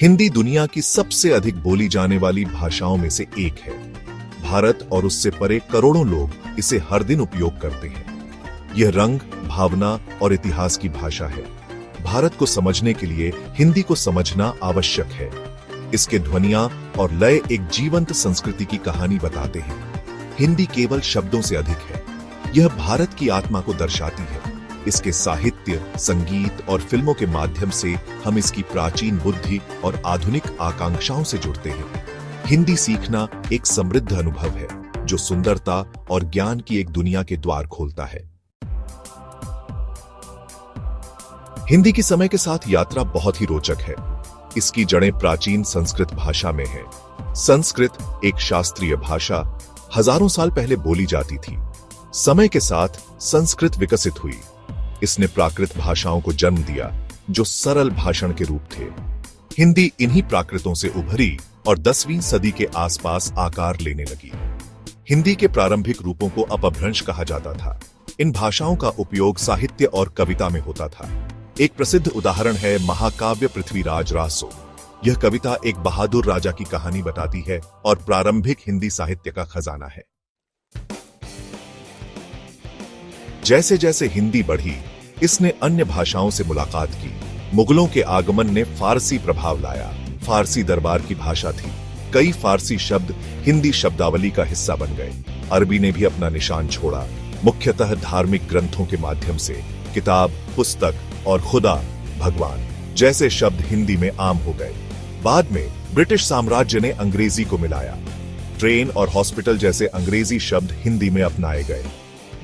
हिंदी दुनिया की सबसे अधिक बोली जाने वाली भाषाओं में से एक है। भारत और उससे परे करोड़ों लोग इसे हर दिन उपयोग करते हैं। यह रंग, भावना और इतिहास की भाषा है। भारत को समझने के लिए हिंदी को समझना आवश्यक है। इसके ध्वनियां और लय एक जीवंत संस्कृति की कहानी बताते हैं। हिंदी केवल शब्दों से अधिक है। यह भारत की आत्मा को दर्शाती है। इसके साहित्य, संगीत और फिल्मों के माध्यम से हम इसकी प्राचीन बुद्धि और आधुनिक आकांक्षाओं से जुड़ते हैं। हिंदी सीखना एक समृद्ध अनुभव है जो सुंदरता और ज्ञान की एक दुनिया के द्वार खोलता है। हिंदी की समय के साथ यात्रा बहुत ही रोचक है। इसकी जड़ें प्राचीन संस्कृत भाषा में हैं। संस्कृत एक शास्त्रीय भाषा हजारों साल पहले बोली जाती थी। समय के साथ संस्कृत विकसित हुई। इसने प्राकृत भाषाओं को जन्म दिया जो सरल भाषण के रूप थे। हिंदी इन्हीं प्राकृतों से उभरी और 10वीं सदी के आसपास आकार लेने लगी। हिंदी के प्रारंभिक रूपों को अपभ्रंश कहा जाता था। इन भाषाओं का उपयोग साहित्य और कविता में होता था। एक प्रसिद्ध उदाहरण है महाकाव्य पृथ्वीराज रासो। यह कविता एक बहादुर राजा की कहानी बताती है और प्रारंभिक हिंदी साहित्य का खजाना है। जैसे जैसे हिंदी बढ़ी, इसने अन्य भाषाओं से मुलाकात की। मुगलों के आगमन ने फारसी प्रभाव लाया। फारसी दरबार की भाषा थी। कई फारसी शब्द हिंदी शब्दावली का हिस्सा बन गए। अरबी ने भी अपना निशान छोड़ा, मुख्यतः धार्मिक ग्रंथों के माध्यम से। किताब, पुस्तक और खुदा, भगवान जैसे शब्द हिंदी में आम हो गए। बाद में ब्रिटिश साम्राज्य ने अंग्रेजी को मिलाया। ट्रेन और हॉस्पिटल जैसे अंग्रेजी शब्द हिंदी में अपनाए गए।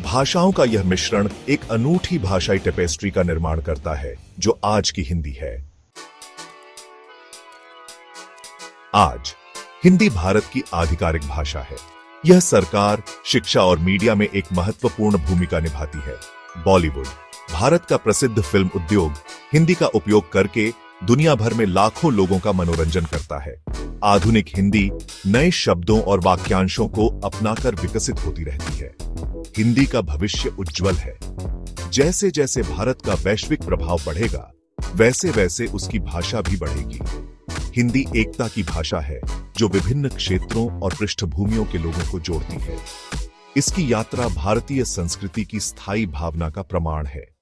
भाषाओं का यह मिश्रण एक अनूठी भाषाई टेपेस्ट्री का निर्माण करता है जो आज की हिंदी है। आज हिंदी भारत की आधिकारिक भाषा है। यह सरकार, शिक्षा और मीडिया में एक महत्वपूर्ण भूमिका निभाती है। बॉलीवुड, भारत का प्रसिद्ध फिल्म उद्योग, हिंदी का उपयोग करके दुनिया भर में लाखों लोगों का मनोरंजन करता है। आधुनिक हिंदी नए शब्दों और वाक्यांशों को अपनाकर विकसित होती रहती है। हिंदी का भविष्य उज्जवल है। जैसे जैसे भारत का वैश्विक प्रभाव बढ़ेगा, वैसे वैसे उसकी भाषा भी बढ़ेगी। हिंदी एकता की भाषा है जो विभिन्न क्षेत्रों और पृष्ठभूमियों के लोगों को जोड़ती है। इसकी यात्रा भारतीय संस्कृति की स्थायी भावना का प्रमाण है।